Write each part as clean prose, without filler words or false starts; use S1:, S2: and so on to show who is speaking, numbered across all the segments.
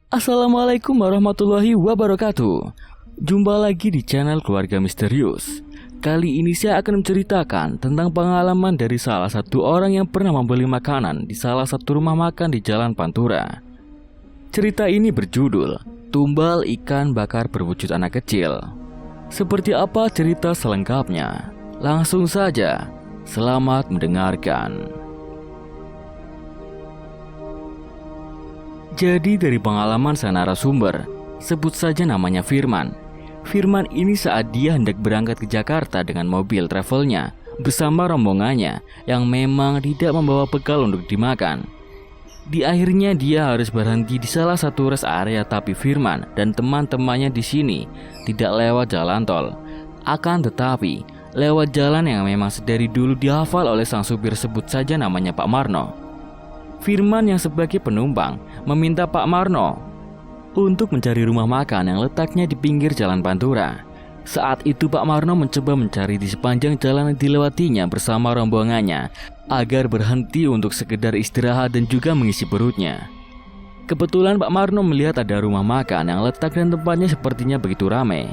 S1: Assalamualaikum warahmatullahi wabarakatuh. Jumpa lagi di channel Keluarga Misterius. Kali ini saya akan menceritakan tentang pengalaman dari salah satu orang yang pernah membeli makanan di salah satu rumah makan di Jalan Pantura. Cerita ini berjudul Tumbal Ikan Bakar Berwujud Anak Kecil. Seperti apa cerita selengkapnya? Langsung saja, selamat mendengarkan. Jadi dari pengalaman sang narasumber, sebut saja namanya Firman. Firman ini saat dia hendak berangkat ke Jakarta dengan mobil travelnya bersama rombongannya yang memang tidak membawa bekal untuk dimakan. Di akhirnya dia harus berhenti di salah satu rest area, tapi Firman dan teman-temannya di sini tidak lewat jalan tol. Akan tetapi lewat jalan yang memang sedari dulu dihafal oleh sang supir, sebut saja namanya Pak Marno. Firman yang sebagai penumpang meminta Pak Marno untuk mencari rumah makan yang letaknya di pinggir Jalan Pantura. Saat itu Pak Marno mencoba mencari di sepanjang jalan yang dilewatinya bersama rombongannya agar berhenti untuk sekedar istirahat dan juga mengisi perutnya. Kebetulan Pak Marno melihat ada rumah makan yang letak dan tempatnya sepertinya begitu ramai.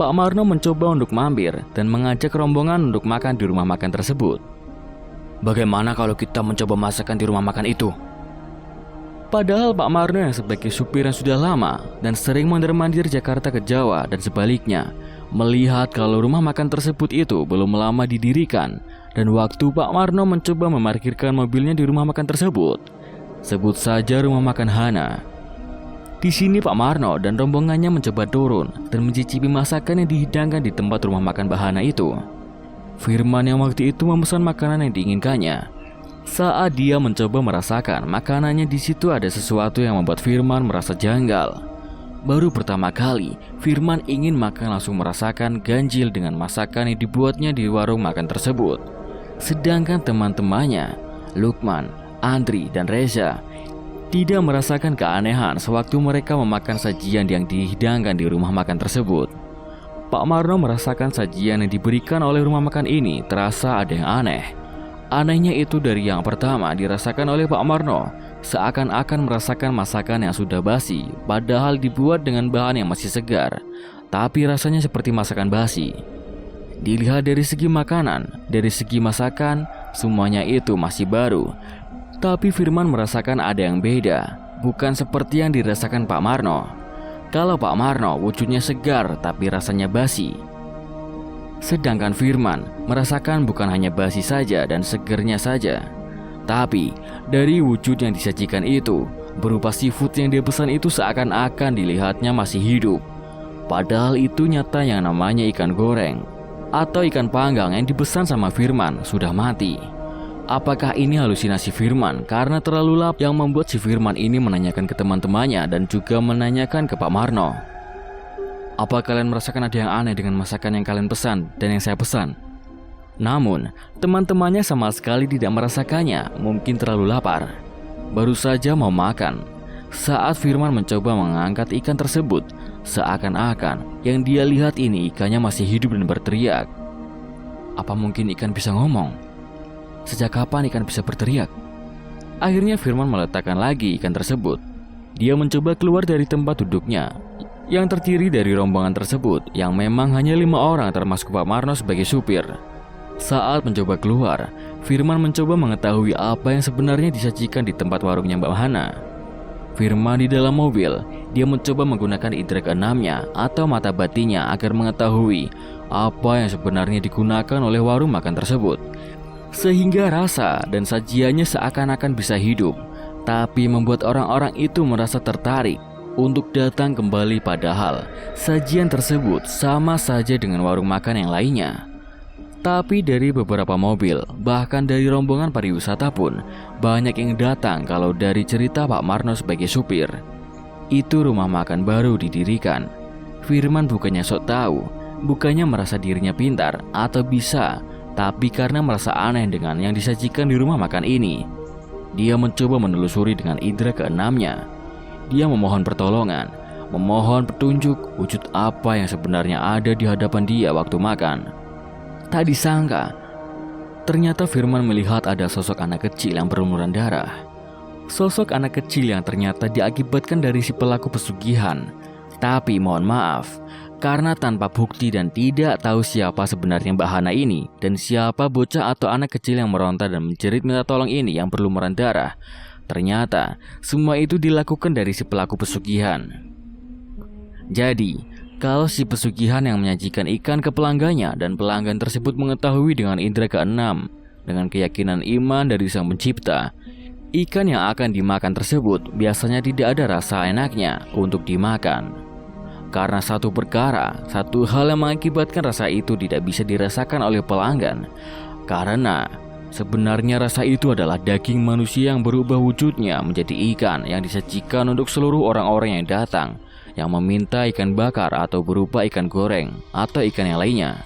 S1: Pak Marno mencoba untuk mampir dan mengajak rombongan untuk makan di rumah makan tersebut.
S2: Bagaimana kalau kita mencoba masakan di rumah makan itu?
S1: Padahal Pak Marno yang sebagai supir yang sudah lama dan sering mondar-mandir Jakarta ke Jawa dan sebaliknya, melihat kalau rumah makan tersebut itu belum lama didirikan, dan waktu Pak Marno mencoba memarkirkan mobilnya di rumah makan tersebut, sebut saja rumah makan Hana. Di sini Pak Marno dan rombongannya mencoba turun dan mencicipi masakan yang dihidangkan di tempat rumah makan Mbak Hana itu. Firman yang waktu itu memesan makanan yang diinginkannya. Saat dia mencoba merasakan makanannya, di situ ada sesuatu yang membuat Firman merasa janggal. Baru pertama kali Firman ingin makan langsung merasakan ganjil dengan masakan yang dibuatnya di warung makan tersebut. Sedangkan teman-temannya, Lukman, Andri, dan Reza, tidak merasakan keanehan sewaktu mereka memakan sajian yang dihidangkan di rumah makan tersebut. Pak Marno merasakan sajian yang diberikan oleh rumah makan ini terasa ada yang aneh. Anehnya itu dari yang pertama dirasakan oleh Pak Marno, seakan-akan merasakan masakan yang sudah basi, padahal dibuat dengan bahan yang masih segar, tapi rasanya seperti masakan basi. Dilihat dari segi makanan, dari segi masakan, semuanya itu masih baru. Tapi Firman merasakan ada yang beda, bukan seperti yang dirasakan Pak Marno. Kalau Pak Marno wujudnya segar tapi rasanya basi, sedangkan Firman merasakan bukan hanya basi saja dan segernya saja, tapi dari wujud yang disajikan itu berupa seafood yang dia pesan itu seakan-akan dilihatnya masih hidup. Padahal itu nyata yang namanya ikan goreng atau ikan panggang yang dipesan sama Firman sudah mati. Apakah ini halusinasi Firman karena terlalu lapar yang membuat si Firman ini menanyakan ke teman-temannya dan juga menanyakan ke Pak Marno? Apa kalian merasakan ada yang aneh dengan masakan yang kalian pesan dan yang saya pesan? Namun, teman-temannya sama sekali tidak merasakannya, mungkin terlalu lapar. Baru saja mau makan, saat Firman mencoba mengangkat ikan tersebut, seakan-akan yang dia lihat ini ikannya masih hidup dan berteriak. Apa mungkin ikan bisa ngomong? Sejak kapan ikan bisa berteriak? Akhirnya Firman meletakkan lagi ikan tersebut. Dia mencoba keluar dari tempat duduknya yang terdiri dari rombongan tersebut yang memang hanya 5 orang termasuk Pak Marno sebagai supir. Saat mencoba keluar, Firman mencoba mengetahui apa yang sebenarnya disajikan di tempat warungnya Mbak Hana. Firman di dalam mobil, dia mencoba menggunakan indera keenamnya atau mata batinnya agar mengetahui apa yang sebenarnya digunakan oleh warung makan tersebut. Sehingga rasa dan sajiannya seakan-akan bisa hidup, tapi membuat orang-orang itu merasa tertarik untuk datang kembali, padahal sajian tersebut sama saja dengan warung makan yang lainnya. Tapi dari beberapa mobil, bahkan dari rombongan pariwisata pun banyak yang datang kalau dari cerita Pak Marno sebagai supir. Itu rumah makan baru didirikan. Firman bukannya sok tahu, bukannya merasa dirinya pintar atau bisa, tapi karena merasa aneh dengan yang disajikan di rumah makan ini. Dia mencoba menelusuri dengan indera keenamnya. Dia memohon pertolongan, memohon petunjuk wujud apa yang sebenarnya ada di hadapan dia waktu makan. Tak disangka, ternyata Firman melihat ada sosok anak kecil yang berlumuran darah. Sosok anak kecil yang ternyata diakibatkan dari si pelaku pesugihan. Tapi mohon maaf, karena tanpa bukti dan tidak tahu siapa sebenarnya Mbak Hana ini dan siapa bocah atau anak kecil yang meronta dan menjerit minta tolong ini yang perlu darah, ternyata semua itu dilakukan dari si pelaku pesugihan. Jadi, kalau si pesugihan yang menyajikan ikan ke pelanggannya dan pelanggan tersebut mengetahui dengan indera keenam, dengan keyakinan iman dari Sang Pencipta, ikan yang akan dimakan tersebut biasanya tidak ada rasa enaknya untuk dimakan. Karena satu hal yang mengakibatkan rasa itu tidak bisa dirasakan oleh pelanggan. Karena sebenarnya rasa itu adalah daging manusia yang berubah wujudnya menjadi ikan yang disajikan untuk seluruh orang-orang yang datang, yang meminta ikan bakar atau berupa ikan goreng atau ikan yang lainnya.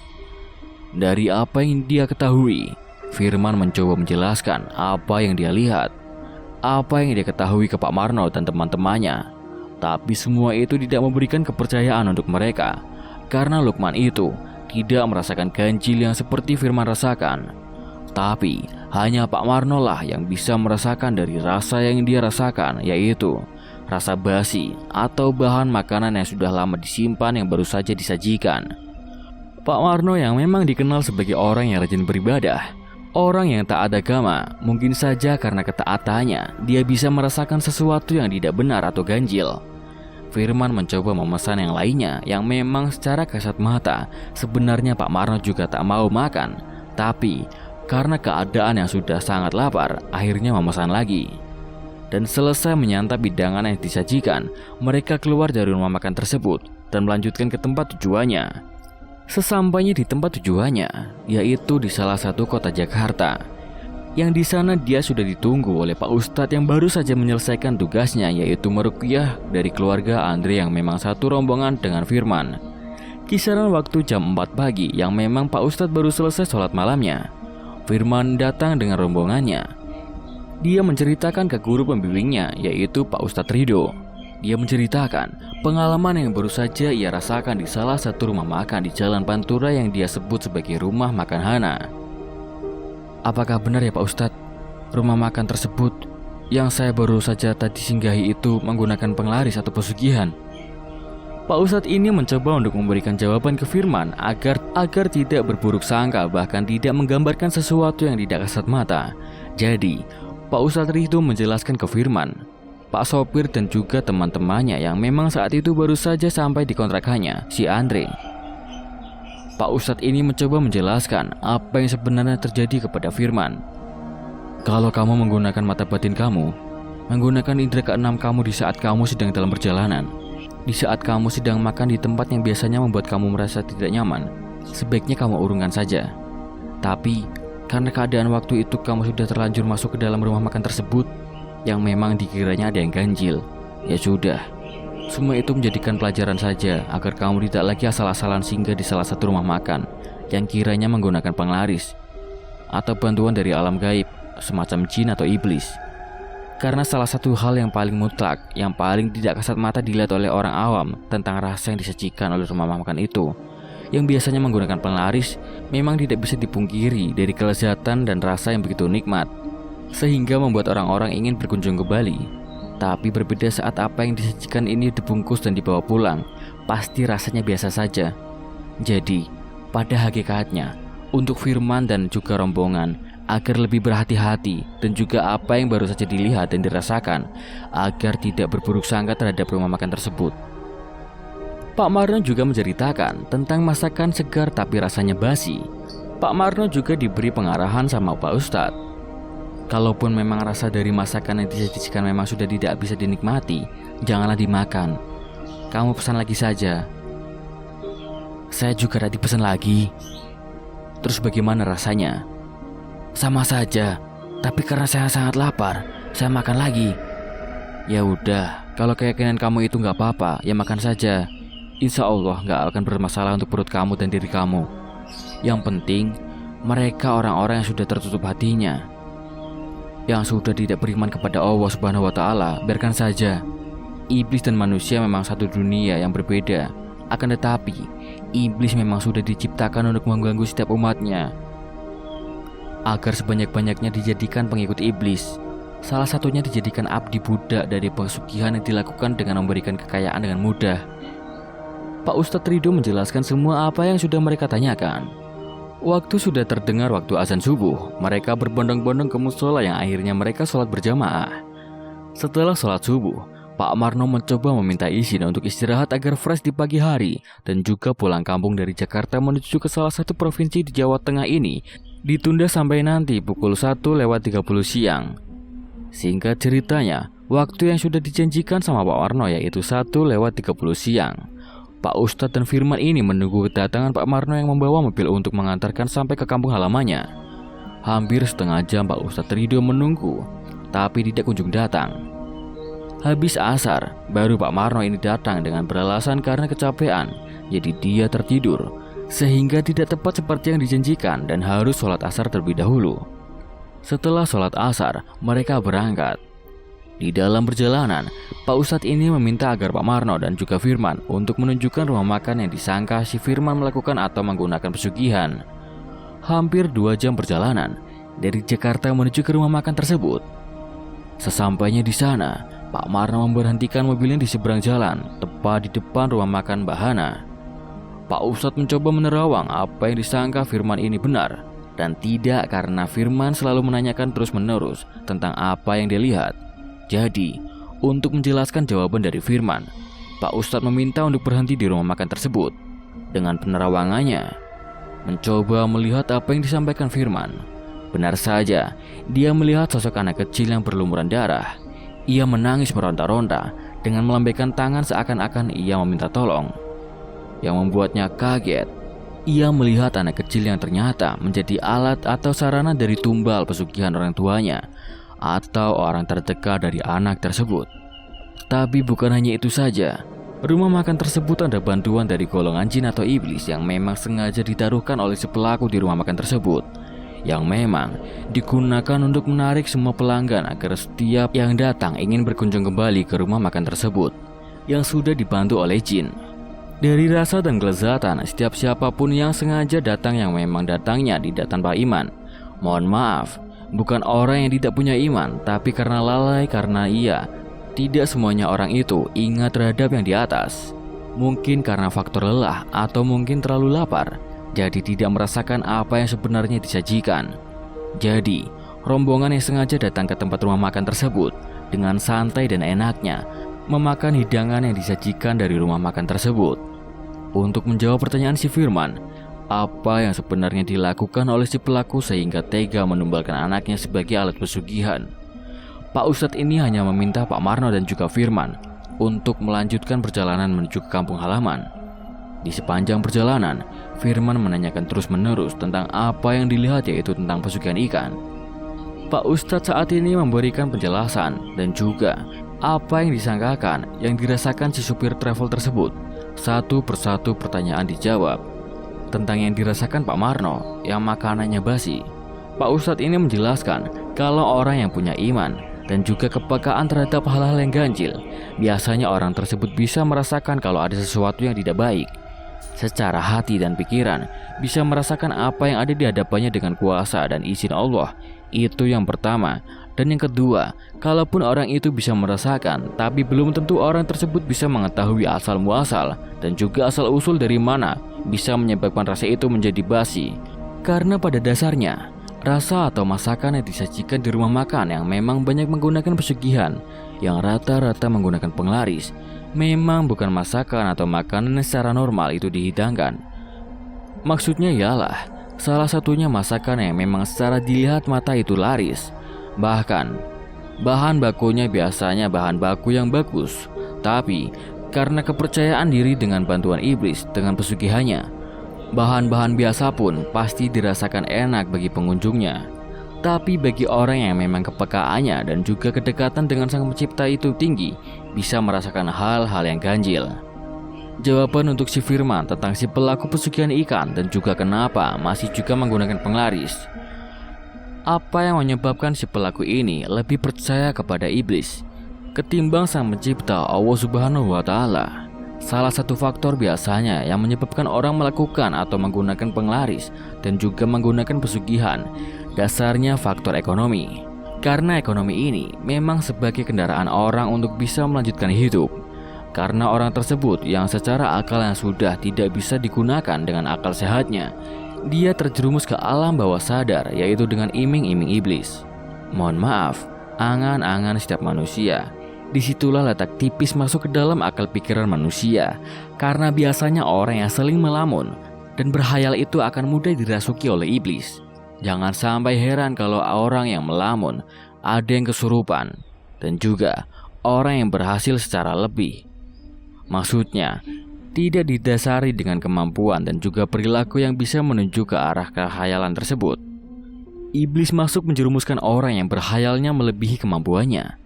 S1: Dari apa yang dia ketahui, Firman mencoba menjelaskan apa yang dia lihat, apa yang dia ketahui ke Pak Marno dan teman-temannya. Tapi semua itu tidak memberikan kepercayaan untuk mereka, karena Lukman itu tidak merasakan ganjil yang seperti Firman rasakan. Tapi hanya Pak Marno lah yang bisa merasakan dari rasa yang dia rasakan, yaitu rasa basi atau bahan makanan yang sudah lama disimpan yang baru saja disajikan. Pak Marno yang memang dikenal sebagai orang yang rajin beribadah, orang yang taat agama, mungkin saja karena ketaatannya dia bisa merasakan sesuatu yang tidak benar atau ganjil. Firman mencoba memesan yang lainnya yang memang secara kasat mata sebenarnya Pak Marno juga tak mau makan. Tapi karena keadaan yang sudah sangat lapar, akhirnya memesan lagi. Dan selesai menyantap hidangan yang disajikan, mereka keluar dari rumah makan tersebut dan melanjutkan ke tempat tujuannya. Sesampainya di tempat tujuannya, yaitu di salah satu kota Jakarta, yang di sana dia sudah ditunggu oleh Pak Ustadz yang baru saja menyelesaikan tugasnya, yaitu meruqyah dari keluarga Andre yang memang satu rombongan dengan Firman. Kisaran waktu jam 4 pagi yang memang Pak Ustadz baru selesai sholat malamnya, Firman datang dengan rombongannya. Dia menceritakan ke guru pembimbingnya, yaitu Pak Ustadz Ridho. Dia menceritakan pengalaman yang baru saja ia rasakan di salah satu rumah makan di Jalan Pantura yang dia sebut sebagai rumah makan Hana. Apakah benar ya Pak Ustadz, rumah makan tersebut yang saya baru saja tadi singgahi itu menggunakan penglaris atau pesugihan? Pak Ustadz ini mencoba untuk memberikan jawaban ke Firman agar tidak berburuk sangka, bahkan tidak menggambarkan sesuatu yang tidak kasat mata. Jadi, Pak Ustadz Ridho menjelaskan ke Firman, Pak sopir dan juga teman-temannya yang memang saat itu baru saja sampai di kontrakannya, si Andre. Pak Ustadz ini mencoba menjelaskan apa yang sebenarnya terjadi kepada Firman. Kalau kamu menggunakan mata batin kamu, menggunakan indera keenam kamu di saat kamu sedang dalam perjalanan, di saat kamu sedang makan di tempat yang biasanya membuat kamu merasa tidak nyaman, sebaiknya kamu urungkan saja. Tapi karena keadaan waktu itu kamu sudah terlanjur masuk ke dalam rumah makan tersebut yang memang dikiranya ada yang ganjil, ya sudah. Semua itu menjadikan pelajaran saja agar kamu tidak lagi asal-asalan singgah di salah satu rumah makan yang kiranya menggunakan penglaris atau bantuan dari alam gaib semacam jin atau iblis. Karena salah satu hal yang paling mutlak, yang paling tidak kasat mata dilihat oleh orang awam tentang rasa yang disajikan oleh rumah makan itu, yang biasanya menggunakan penglaris, memang tidak bisa dipungkiri dari kelezatan dan rasa yang begitu nikmat, sehingga membuat orang-orang ingin berkunjung kembali. Tapi berbeda saat apa yang disajikan ini dibungkus dan dibawa pulang, pasti rasanya biasa saja. Jadi, pada hakikatnya, untuk Firman dan juga rombongan, agar lebih berhati-hati dan juga apa yang baru saja dilihat dan dirasakan, agar tidak berburuk sangka terhadap rumah makan tersebut. Pak Marno juga menceritakan tentang masakan segar tapi rasanya basi. Pak Marno juga diberi pengarahan sama Pak Ustadz. Kalaupun memang rasa dari masakan yang disajikan memang sudah tidak bisa dinikmati, janganlah dimakan. Kamu pesan lagi saja. Saya juga tadi pesan lagi. Terus bagaimana rasanya? Sama saja, tapi karena saya sangat lapar, saya makan lagi. Ya udah, kalau keyakinan kamu itu gak apa-apa, ya makan saja. Insya Allah gak akan bermasalah untuk perut kamu dan diri kamu. Yang penting, mereka orang-orang yang sudah tertutup hatinya, yang sudah tidak beriman kepada Allah Subhanahu wa Ta'ala, biarkan saja. Iblis dan manusia memang satu dunia yang berbeda. Akan tetapi, iblis memang sudah diciptakan untuk mengganggu setiap umatnya, agar sebanyak-banyaknya dijadikan pengikut iblis. Salah satunya dijadikan abdi budak dari pesugihan yang dilakukan dengan memberikan kekayaan dengan mudah. Pak Ustadz Ridho menjelaskan semua apa yang sudah mereka tanyakan. Waktu sudah terdengar waktu azan subuh, mereka berbondong-bondong ke musola yang akhirnya mereka sholat berjamaah. Setelah sholat subuh, Pak Marno mencoba meminta izin untuk istirahat agar fresh di pagi hari dan juga pulang kampung dari Jakarta menuju ke salah satu provinsi di Jawa Tengah ini ditunda sampai nanti pukul 1:30 siang. Singkat ceritanya, waktu yang sudah dijanjikan sama Pak Marno yaitu 1:30 siang. Pak Ustadz dan Firman ini menunggu kedatangan Pak Marno yang membawa mobil untuk mengantarkan sampai ke kampung halamannya. Hampir setengah jam Pak Ustadz Ridho menunggu, tapi tidak kunjung datang. Habis asar, baru Pak Marno ini datang dengan beralasan karena kecapean, jadi dia tertidur, sehingga tidak tepat seperti yang dijanjikan dan harus sholat asar terlebih dahulu. Setelah sholat asar, mereka berangkat. Di dalam perjalanan, Pak Ustadz ini meminta agar Pak Marno dan juga Firman untuk menunjukkan rumah makan yang disangka si Firman melakukan atau menggunakan pesugihan. Hampir 2 jam perjalanan dari Jakarta menuju ke rumah makan tersebut. Sesampainya di sana, Pak Marno memberhentikan mobilnya di seberang jalan, tepat di depan rumah makan Bahana. Pak Ustadz mencoba menerawang apa yang disangka Firman ini benar dan tidak, karena Firman selalu menanyakan terus-menerus tentang apa yang dia lihat. Jadi, untuk menjelaskan jawaban dari Firman, Pak Ustadz meminta untuk berhenti di rumah makan tersebut. Dengan penerawangannya, mencoba melihat apa yang disampaikan Firman. Benar saja, dia melihat sosok anak kecil yang berlumuran darah. Ia menangis meronta-ronta dengan melambaikan tangan seakan-akan ia meminta tolong. Yang membuatnya kaget, ia melihat anak kecil yang ternyata menjadi alat atau sarana dari tumbal pesugihan orang tuanya atau orang terdekat dari anak tersebut. Tapi bukan hanya itu saja, rumah makan tersebut ada bantuan dari golongan jin atau iblis yang memang sengaja ditaruhkan oleh si pelaku di rumah makan tersebut, yang memang digunakan untuk menarik semua pelanggan agar setiap yang datang ingin berkunjung kembali ke rumah makan tersebut yang sudah dibantu oleh jin. Dari rasa dan kelezatan, setiap siapapun yang sengaja datang yang memang datangnya tidak tanpa iman. Mohon maaf, bukan orang yang tidak punya iman, tapi karena lalai, karena tidak semuanya orang itu ingat terhadap yang di atas. Mungkin karena faktor lelah atau mungkin terlalu lapar, jadi tidak merasakan apa yang sebenarnya disajikan. Jadi, rombongan yang sengaja datang ke tempat rumah makan tersebut dengan santai dan enaknya memakan hidangan yang disajikan dari rumah makan tersebut. Untuk menjawab pertanyaan si Firman, apa yang sebenarnya dilakukan oleh si pelaku sehingga tega menumbalkan anaknya sebagai alat pesugihan, Pak Ustadz ini hanya meminta Pak Marno dan juga Firman untuk melanjutkan perjalanan menuju ke kampung halaman. Di sepanjang perjalanan, Firman menanyakan terus-menerus tentang apa yang dilihat, yaitu tentang pesugihan ikan. Pak Ustadz saat ini memberikan penjelasan dan juga apa yang disangkakan yang dirasakan si supir travel tersebut. Satu persatu pertanyaan dijawab. Tentang yang dirasakan Pak Marno yang makanannya basi, Pak Ustadz ini menjelaskan kalau orang yang punya iman dan juga kepekaan terhadap hal-hal yang ganjil, biasanya orang tersebut bisa merasakan kalau ada sesuatu yang tidak baik. Secara hati dan pikiran, bisa merasakan apa yang ada di hadapannya dengan kuasa dan izin Allah. Itu yang pertama. Dan yang kedua, kalaupun orang itu bisa merasakan, tapi belum tentu orang tersebut bisa mengetahui asal muasal dan juga asal usul dari mana bisa menyebabkan rasa itu menjadi basi. Karena pada dasarnya, rasa atau masakan yang disajikan di rumah makan yang memang banyak menggunakan pesugihan, yang rata-rata menggunakan penglaris, memang bukan masakan atau makanan yang secara normal itu dihidangkan. Maksudnya ialah, salah satunya masakan yang memang secara dilihat mata itu laris. Bahkan, bahan bakunya biasanya bahan baku yang bagus, tapi karena kepercayaan diri dengan bantuan iblis dengan pesugihannya, bahan-bahan biasa pun pasti dirasakan enak bagi pengunjungnya. Tapi bagi orang yang memang kepekaannya dan juga kedekatan dengan Sang Pencipta itu tinggi, bisa merasakan hal-hal yang ganjil. Jawaban untuk si Firman tentang si pelaku pesugihan ikan dan juga kenapa masih juga menggunakan penglaris. Apa yang menyebabkan si pelaku ini lebih percaya kepada iblis ketimbang Sang Pencipta Allah Subhanahu wa Ta'ala? Salah satu faktor biasanya yang menyebabkan orang melakukan atau menggunakan penglaris dan juga menggunakan pesugihan, dasarnya faktor ekonomi. Karena ekonomi ini memang sebagai kendaraan orang untuk bisa melanjutkan hidup. Karena orang tersebut yang secara akal yang sudah tidak bisa digunakan dengan akal sehatnya, dia terjerumus ke alam bawah sadar, yaitu dengan iming-iming iblis. Mohon maaf, angan-angan setiap manusia. Disitulah letak tipis masuk ke dalam akal pikiran manusia. Karena biasanya orang yang saling melamun dan berhayal itu akan mudah dirasuki oleh iblis. Jangan sampai heran kalau orang yang melamun ada yang kesurupan dan juga orang yang berhasil secara lebih. Maksudnya, tidak didasari dengan kemampuan dan juga perilaku yang bisa menuju ke arah kekhayalan tersebut. Iblis masuk menjerumuskan orang yang berhayalnya melebihi kemampuannya.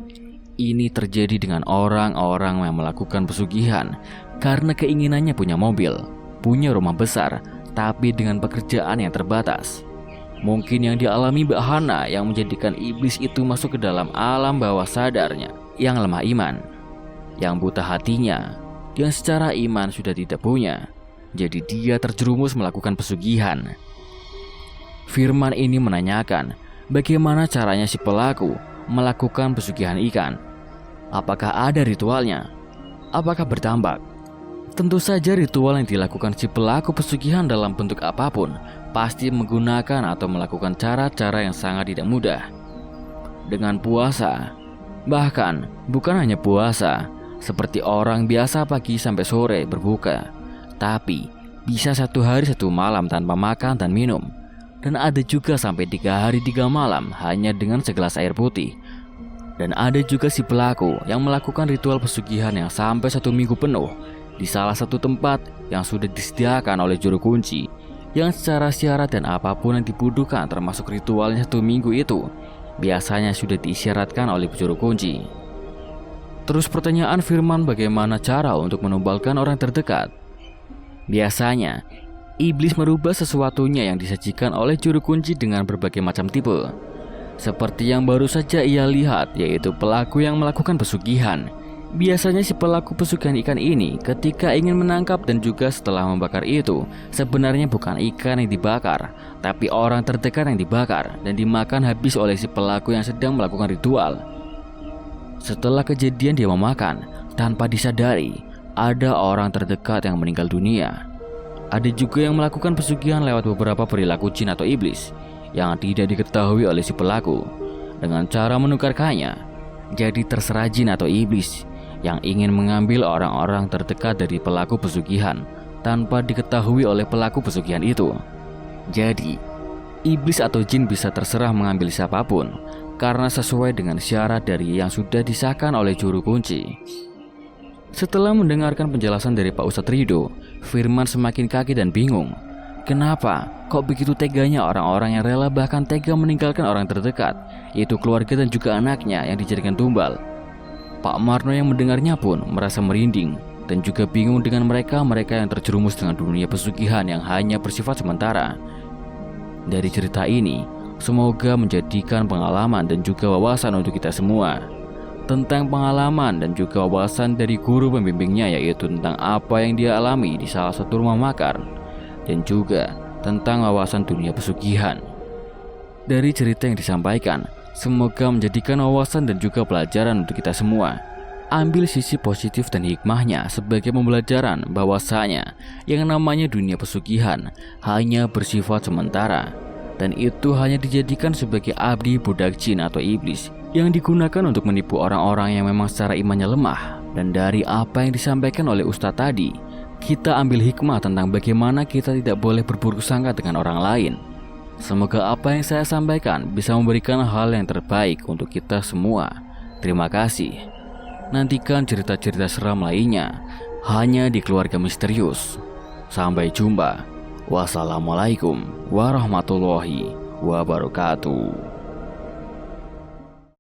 S1: Ini terjadi dengan orang-orang yang melakukan pesugihan karena keinginannya punya mobil, punya rumah besar, tapi dengan pekerjaan yang terbatas. Mungkin yang dialami Mbak Hana yang menjadikan iblis itu masuk ke dalam alam bawah sadarnya, yang lemah iman, yang buta hatinya, yang secara iman sudah tidak punya. Jadi dia terjerumus melakukan pesugihan. Firman ini menanyakan bagaimana caranya si pelaku melakukan pesugihan ikan. Apakah ada ritualnya? Apakah bertambak? Tentu saja ritual yang dilakukan si pelaku pesugihan dalam bentuk apapun pasti menggunakan atau melakukan cara-cara yang sangat tidak mudah. Dengan puasa, bahkan bukan hanya puasa, seperti orang biasa pagi sampai sore berbuka, tapi bisa 1 hari 1 malam tanpa makan dan minum. Dan ada juga sampai 3 hari 3 malam hanya dengan segelas air putih. Dan ada juga si pelaku yang melakukan ritual pesugihan yang sampai 1 minggu penuh di salah satu tempat yang sudah disediakan oleh juru kunci, yang secara syarat dan apapun yang dibutuhkan termasuk ritualnya 1 minggu itu biasanya sudah diisyaratkan oleh juru kunci. Terus pertanyaan firman, bagaimana cara untuk menumbalkan orang terdekat? Biasanya iblis merubah sesuatunya yang disajikan oleh juru kunci dengan berbagai macam tipe. Seperti yang baru saja ia lihat, yaitu pelaku yang melakukan pesugihan. Biasanya si pelaku pesugihan ikan ini ketika ingin menangkap dan juga setelah membakar itu, sebenarnya bukan ikan yang dibakar, tapi orang terdekat yang dibakar dan dimakan habis oleh si pelaku yang sedang melakukan ritual. Setelah kejadian dia memakan, tanpa disadari, ada orang terdekat yang meninggal dunia. Ada juga yang melakukan pesugihan lewat beberapa perilaku jin atau iblis yang tidak diketahui oleh si pelaku, dengan cara menukarkannya jadi terserah jin atau iblis yang ingin mengambil orang-orang terdekat dari pelaku pesugihan tanpa diketahui oleh pelaku pesugihan itu. Jadi, iblis atau jin bisa terserah mengambil siapapun karena sesuai dengan syarat dari yang sudah disahkan oleh juru kunci. Setelah mendengarkan penjelasan dari Pak Ustadz Ridho, Firman semakin kaget dan bingung. Kenapa kok begitu teganya orang-orang yang rela bahkan tega meninggalkan orang terdekat, yaitu keluarga dan juga anaknya yang dijadikan tumbal? Pak Marno yang mendengarnya pun merasa merinding dan juga bingung dengan mereka yang terjerumus dengan dunia pesugihan yang hanya bersifat sementara. Dari cerita ini, semoga menjadikan pengalaman dan juga wawasan untuk kita semua. Tentang pengalaman dan juga wawasan dari guru pembimbingnya, yaitu tentang apa yang dia alami di salah satu rumah makar, dan juga tentang wawasan dunia pesugihan. Dari cerita yang disampaikan, semoga menjadikan wawasan dan juga pelajaran untuk kita semua. Ambil sisi positif dan hikmahnya sebagai pembelajaran bahwasanya yang namanya dunia pesugihan hanya bersifat sementara, dan itu hanya dijadikan sebagai abdi budak jin atau iblis yang digunakan untuk menipu orang-orang yang memang secara imannya lemah. Dan dari apa yang disampaikan oleh Ustadz tadi, kita ambil hikmah tentang bagaimana kita tidak boleh berburuk sangka dengan orang lain. Semoga apa yang saya sampaikan bisa memberikan hal yang terbaik untuk kita semua. Terima kasih. Nantikan cerita-cerita seram lainnya hanya di Keluarga Misterius. Sampai jumpa. Wassalamualaikum warahmatullahi wabarakatuh.